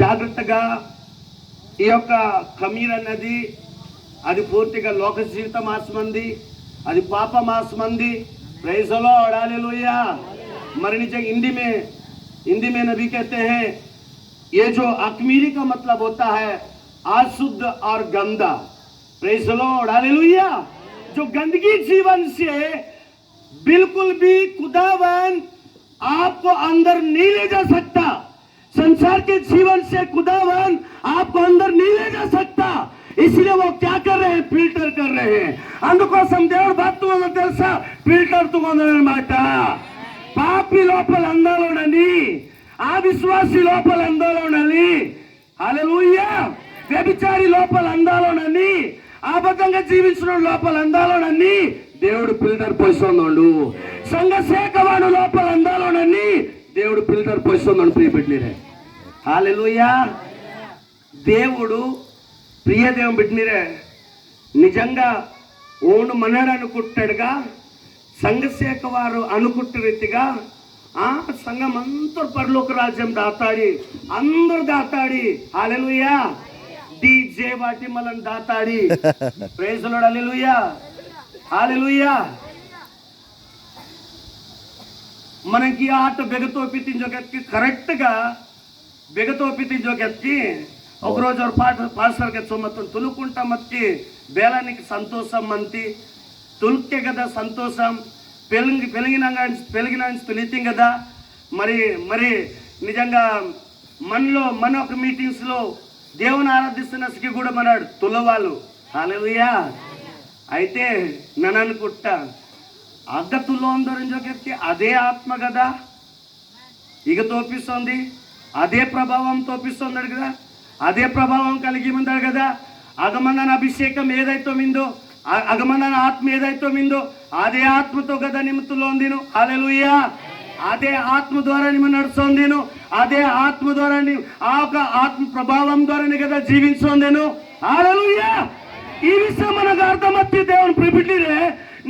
జాగ్రత్తగా ఈ యొక్క ఖమీర్ అన్నది అది పూర్తిగా లోక జీవితం ఆస్మంది, అది పాప మాస్మంది. Praise the lord, hallelujah. मर नीचे हिंदी में नबी कहते हैं ये जो अखमीरी का मतलब होता है अशुद्ध और गंदा। Praise the lord, hallelujah. जो गंदगी जीवन से बिल्कुल भी खुदावन आपको अंदर नहीं ले जा सकता, संसार के जीवन से खुदावन आपको अंदर नहीं ले जा सकता। इसलिए वो क्या कर रहे हैं? फिल्टर कर रहे हैं। అందుకోసం దేవుడు భక్తులను తెలుసా ఫిల్టర్ తుగొందనమాట. పాపి లోపల అందాలోనని, ఆ విశ్వాసి లోపల అందాలోనని, హల్లెలూయా. వ్యభిచారి లోపల అందాలోనని, అబద్ధంగా జీవించిన లోపల అందాలోనని దేవుడు ఫిల్టర్ పోయిస్తున్నాడు. సంఘ సేవకుడు లోపల అందాలోనని దేవుడు ఫిల్టర్ పోయిస్తున్నాడు. ప్రియబిడ్డలే, హల్లెలూయా. దేవుడు ప్రియదేవం బిడ్డనిరే నిజంగా ఓను మనడు అనుకుంటాడుగా, సంఘసేక వారు అనుకుంటు రీతిగా ఆ సంఘం అందరూ పరలోక రాజ్యం దాతాడి, అందరూ దాతాడి. హల్లెలూయా. డీజే వాటి మనం దాతాడి. ప్రైజ్ ద లార్డ్, హల్లెలూయా, హల్లెలూయా. మనకి ఆట బెగతోపితించోకెత్తి కరెక్ట్గా బెగతోపితించోకెత్తి ఒకరోజు ಅವ್ರ ಪಾಸ್ಟರ್ಗೆ ಸೊಮ್ಮತ್ತನ್ನು ತುಳುಕುಂಟ ಮತ್ತಿ ಬೇಲಾనికి సంతోషం మంతి తులుకే కదా సంతోషం పెలిగిన తులితం కదా. మరి నిజంగా మన ఒక మీటింగ్స్లో దేవుని ఆరాధిస్తున్న సిగి కూడా మనాడు తులవాళ్ళు. హల్లెలూయా. అయితే నన్ను అనుకుంటా అగ్గ తులోందరించోకెత్తి అదే ఆత్మ కదా ఇక తోపిస్తుంది, అదే ప్రభావం తోపిస్తున్నాడు కదా, అదే ప్రభావం కలిగి ఉన్నాడు కదా. అగమన అభిషేకం ఏదైతే మిందో, అగమన ఆత్మ ఏదైతే మిందో అదే ఆత్మతో కదా నిమిత్తులో ఉందిను. హల్లెలూయా. అదే ఆత్మ ద్వారా నిమ్మ నడుస్తోందిను, అదే ఆత్మ ద్వారా ఆ ఒక ఆత్మ ప్రభావం ద్వారానే కదా జీవించోందేను. హల్లెలూయా. ఈ విషయం మనకు అర్థమత్తి దేవుని ప్రియబిడ్డలే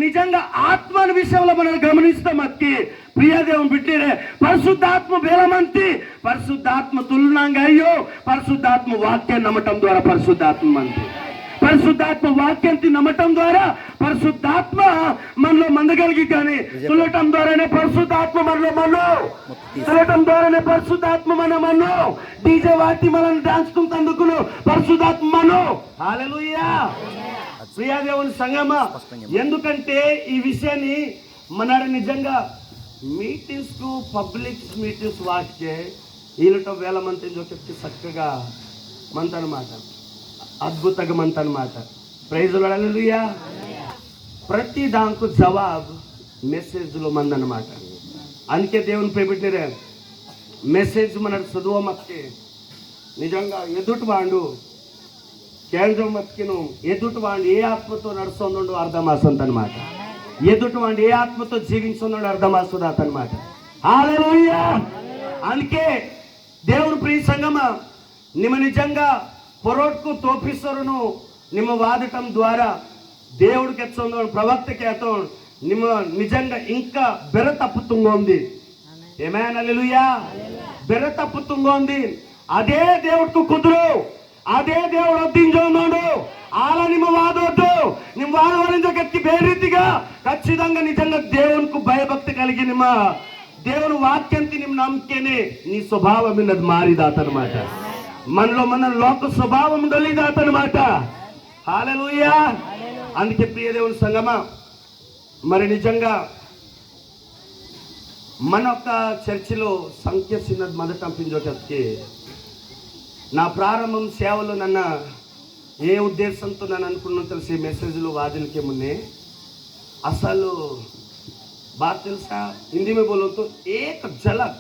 నిజంగా ఆత్మ అనే విషయంలో మనం గమనిస్తాం. అత్తి ప్రియదేవం బిడ్డలే పరిశుద్ధాత్మ బేలమంతి, పరిశుద్ధాత్మ తులనంగా అయ్యో పరిశుద్ధాత్మ వాక్యం నమ్మటం ద్వారా పరిశుద్ధాత్మ మంతి, పరిశుద్ధాత్మ వాక్యంతి నమ్మటం ద్వారా పరిశుద్ధాత్మ మనలో మందగలిగి కానీ తులటం ద్వారానే పరిశుద్ధాత్మ మనలో తులటం ద్వారానే పరిశుద్ధాత్మ మనమను డీజే వాటి మనం డాన్స్ తందుకు పరిశుద్ధాత్మ మను. హల్లెలూయా. ప్రియదేవుని సంగమా, ఎందుకంటే ఈ విషయాన్ని మనాడు నిజంగా మీటింగ్స్ కు పబ్లిక్ మీటింగ్స్ వాటికే వీళ్ళతో వేల మంది చెప్తే చక్కగా మంతనమాట, అద్భుతంగా మంతనమాట. ప్రైజ్ ద లార్డ్, హల్లెలూయా. ప్రతి దానికి జవాబు మెసేజ్లో మందనమాట. అందుకే దేవుని ప్రేమిట్టిరే మెసేజ్ మన చదువమత్తి నిజంగా ఎదుటి వాడు కేంద్రం మత్కిను ఎదుటి వాడిని ఏ ఆత్మతో నడుస్తుందో అర్థమాసంత అనమాట. ఎదుటి వాడిని ఏ ఆత్మతో జీవించున్నాడు అర్థమాస్తుంది అతనమాట. హల్లెలూయా. అందుకే దేవుని ప్రియ సంగమా నిమ్మ నిజంగా పొరోట్కు తోపిస్తరును నిమ్మ వాదటం ద్వారా దేవుడికి ఎత్తుందో ప్రవక్తకి ఎత్తో నిమ్మ నిజంగా ఇంకా బెర తప్పుతుంగోంది. ఆమేన్, హల్లెలూయా. బెర తప్పుతుంగోంది. అదే దేవుడికి కుదురు, అదే దేవుడు అర్థించున్నాడు. అలా ನಿಮ್ಮ వాదొద్దు, ನಿಮ್ಮ వాదవరించకెత్తి ಬೇರೆ ರೀತಿగా ఖచ్చితంగా నిజంగా దేవునికి భయభక్తి కలిగి ನಿಮ್ಮ దేవుని వాక్యంతి ನಿಮ್ಮ ನಂಬಿಕೆನೆ నీ స్వభావం ఉన్నది మారిదాతనమాట. మనలో మన లోక స్వభావం దొలిదాతనమాట. హల్లెలూయా. అందుకే ప్రియ దేవుని సంగమా మరి నిజంగా మన యొక్క చర్చిలో సంఖ్య చిన్నది మొదట పంపించోకెత్తి నా ప్రారంభం సేవలో నన్న ఏ ఉద్దేశంతో నన్ను అనుకున్నాను తెలిసి మెసేజ్లో వాదినకే మున్నే అసలు बात తెలుసా हिंदी में बोलो तो एक झलक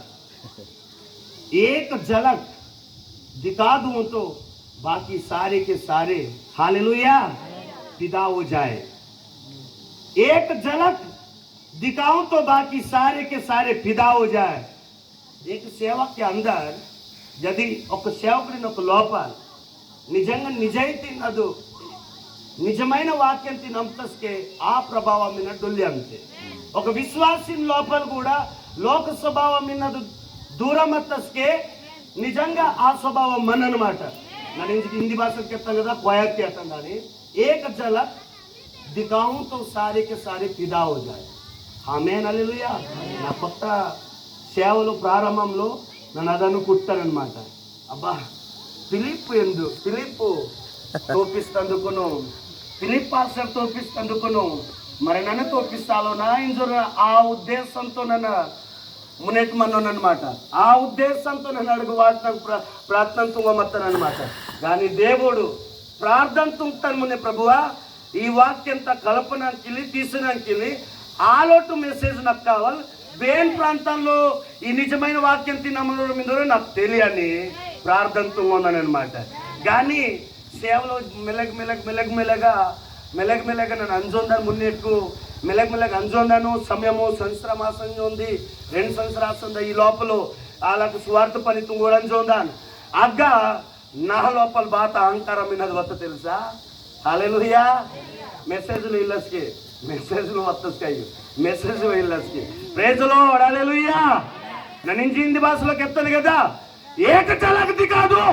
दिखा दूं तो बाकी सारे के सारे हालेलुया फिदा हो जाए. एक झलक दिखाऊं तो बाकी सारे के सारे फिदा हो जाए. एक सेवक के अंदर यदि ఒక సేవకుడిని ఒక లోపల నిజంగా నిజాయితీ నదు నిజమైన వాక్యంతి నమ్ముతస్కే ఆ ప్రభావం మీద డొల్లి అంతే. ఒక విశ్వాసి లోపల కూడా లోక స్వభావం మీద దూరమత్తస్కే నిజంగా ఆ స్వభావం మన అనమాట. నేను హిందీ భాషకు చెప్తాను కదా, క్వాయత్ कहता దాన్ని ఏక झलक दिखाऊं तो सारे के सारे फिदा हो जाए. ఆమేన్ హల్లెలూయా. నా కొత్త సేవలు ప్రారంభంలో నన్ను అదను కుట్టానమాట. అబ్బా ఫిలిప్ తోపిస్తందుకును, ఫిలిప్ పాస్టర్ తోపిస్తందుకును, మరి నన్ను తోపిస్తాలో నా ఇంజురు ఆ ఉద్దేశంతో నన్ను మునెట్టమన్నానమాట. ఆ ఉద్దేశంతో నన్ను అడుగు వాడతాను ప్రార్థన తుంగమత్తానమాట. కానీ దేవుడు ప్రార్థన తుంగుతాను మునే ప్రభువా ఈ వాక్యంత కల్పనాకి తీసినాకి ఆలోటు మెసేజ్ నాకు కావాలి. వేన్ ప్రాంతాల్లో ఈ నిజమైన వాక్యం తినమ్మడం మీద నాకు తెలియని ప్రార్థన తుంగొన్నాను అనమాట. కానీ సేవలో మెల్లగా నన్ను అంజొందాను మున్నెట్కు మెల్లగా అంజొందాను. సమయము సంవత్సరం ఆసంగా ఉంది, 2 సంవత్సరాలు ఈ లోపల వాళ్ళకు స్వార్థ పని తుంగోడు అంజొందాను. అగ్గ నా లోపల బాత అహంకారం విన్నది వత్త తెలుసా. హల్లెలూయా. మెసేజ్లు ఇల్లస్కి మెసేజ్లు వత్తస్కాయి మెసేజ్ ఇల్లస్కి ప్రేజలో హల్లెలూయా. నన్ను హిందీ భాషలోకి చెప్తాను కదా, ఏక झलक दिखा दूं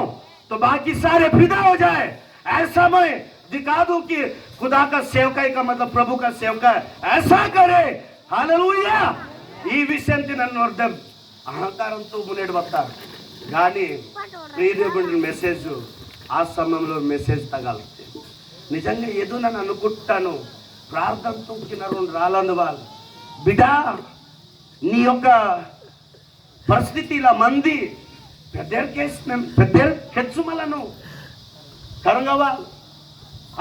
तो बाकी सारे फिदा हो जाए. ऐसा मैं दिखा दूं कि खुदा का सेवकाई का मतलब प्रभु का सेवका ऐसा करे. హల్లెలూయా. ఈ విషయాన్ని నన్ను అర్థం అహంకారంతో మునేడు వస్తారు. కానీ ప్రియదేవుడి మెసేజ్ ఆ సమయంలో మెసేజ్ తగలుతుంది. నిజంగా ఏదో నన్ను అనుకుంటాను ప్రార్థనతో రాలందు వాళ్ళు బిడ్డా నీ యొక్క పరిస్థితి ఇలా మంది పెద్ద కెచ్చుమలను కరంగవాలి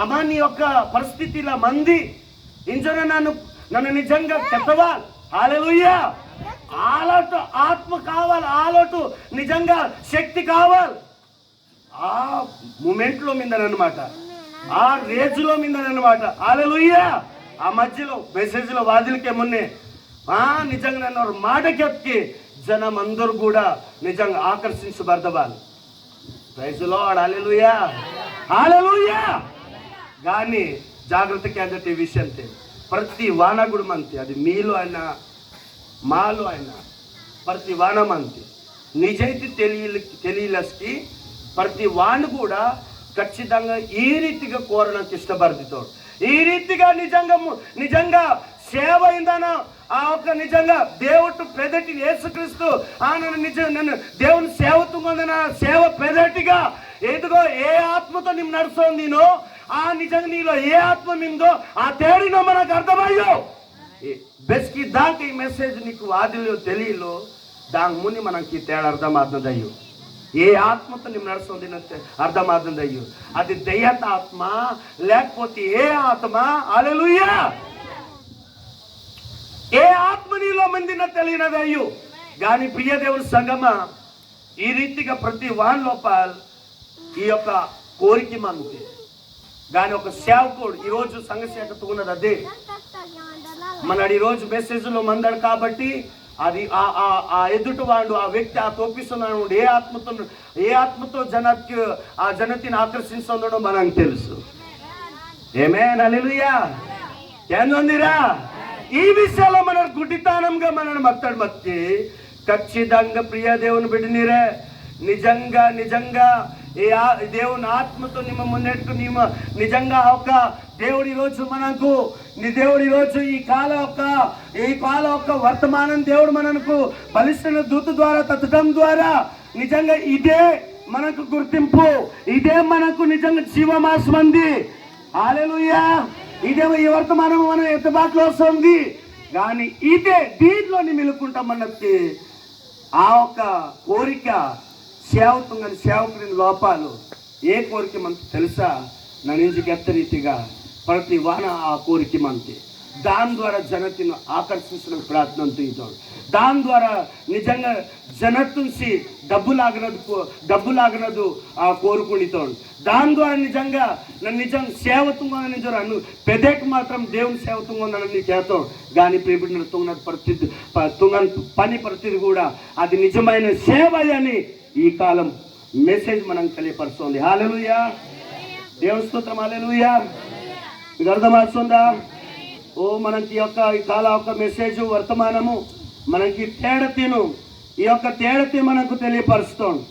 అమ్మా. నీ యొక్క పరిస్థితి ఇలా మంది ఇంజన నన్ను నిజంగా చెప్పవాలి. హల్లెలూయా. ఆలోటు ఆత్మ కావాలి, ఆలోటు నిజంగా శక్తి కావాలి. ఆ మూమెంట్లో మీదనమాట, ఆ రేజులో మీదనమాట. హల్లెలూయా. ఆ మధ్యలో మెసేజ్లో వాదిలకే మొన్నే నిజంగా నన్ను మాట కెత్తి జనం అందరూ కూడా నిజంగా ఆకర్షించబడవాలి. Praise lord. హల్లెలూయా. హల్లెలూయా. కానీ జాగ్రత్త కేంద్ర విషయం ప్రతి వానగుడు మంతి అది మీలో అయినా మాలో అయినా ప్రతి వానమంతి నిజైతే తెలియలకి ప్రతి వాణి కూడా ఖచ్చితంగా ఈ రీతిగా కోరడానికి ఇష్టపడుతాడు. ఈ రీతిగా నిజంగా సేవ అయిందనా ఆ ఒక్క నిజంగా దేవుడు పెదటి యేసుక్రీస్తు నన్ను దేవుని సేవతుందన సేవ పెదటిగా ఎదుగో ఏ ఆత్మతో నిన్ను నడుస్తుంది నేను ఆ నిజంగా నీలో ఏ ఆత్మ నిందో ఆ తేడినో మనకు అర్థమయ్యో బెస్కి దాకా ఈ మెసేజ్ నీకు వాదిలో తెలియలో దాని ముందు మనకి తేడా అర్థమవుతుందయ్యో. ఏ ఆత్మతో నిన్ను నడుస్తుంది అర్థమవుతుందయ్యో. అది దయ్యత ఆత్మ లేకపోతే ఏ ఆత్మ. హల్లెలూయా. ఏ ఆత్మ నీలో మందిన తెలియనదయ్యో. కానీ ప్రియ దేవుని సంగమ ఈ రీతిగా ప్రతి వాన్ లోపల ఈ యొక్క కోరిక మంది. కానీ ఒక సేవకుడు ఈరోజు సంఘసేవకుడు ఉన్నది అదే మనడు ఈరోజు మెసేజ్లో మందాడు కాబట్టి అది ఆ ఎదుటి వాడు ఆ వ్యక్తి ఆ తోపిస్తున్నాడు ఏ ఆత్మతో జనతిని ఆకర్షిస్తుందో మనకు తెలుసు. ఆమేన్ హల్లెలూయా. ఏందొందిరా ఈ విషయంలో మన గుడ్డితనంగా మనల్ని మత్తి ఖచ్చితంగా ప్రియ దేవుని బిడ్డనిరే నిజంగా దేవుని ఆత్మతో నిమ్మ ముందెట్టు నిజంగా ఒక దేవుడు ఈరోజు మనకు దేవుడు ఈరోజు ఈ కాల యొక్క వర్తమానం దేవుడు మనకు బలిష్ట దూత ద్వారా తట్టడం ద్వారా నిజంగా ఇదే మనకు గుర్తింపు, ఇదే మనకు నిజంగా జీవమాసం ఉంది. హల్లెలూయా. ఇదే ఈ వర్తమానం మనం ఎత్తుబాటులో వస్తుంది. కానీ ఇదే దీంట్లోని మిలుకుంటాం. మనకి ఆ ఒక్క కోరిక సేవకుని సేవకుని లోపాలు ఏ కోరిక మనకు తెలుసా. నా నుంచి గెత్త రీతిగా ప్రతి వాన ఆ కోరిక మనకి దాని ద్వారా జనతిని ఆకర్షించడానికి ప్రయత్నం తీద్దాం. దాని ద్వారా నిజంగా జనతుసి డబ్బులాగనదు ఆ కోరుకునితోండు. దాని ద్వారా నిజంగా సేవతుందని అన్ను పెదకి మాత్రం దేవుని సేవతుందని నీ చేస్తాం. కానీ ప్రియబిడ్డలు తుంగని పని ప్రతిది కూడా అది నిజమైన సేవ అని ఈ కాలం మెసేజ్ మనం తెలియపరుస్తుంది. హల్లెలూయా. దేవుని స్తోత్రం. హల్లెలూయా. మీకు అర్థమవుతుందా? మనకి ఈ కాల యొక్క మెసేజ్ వర్తమానము మనకి ఈ యొక్క తేడతి మనకు తెలియపరుస్తోంది.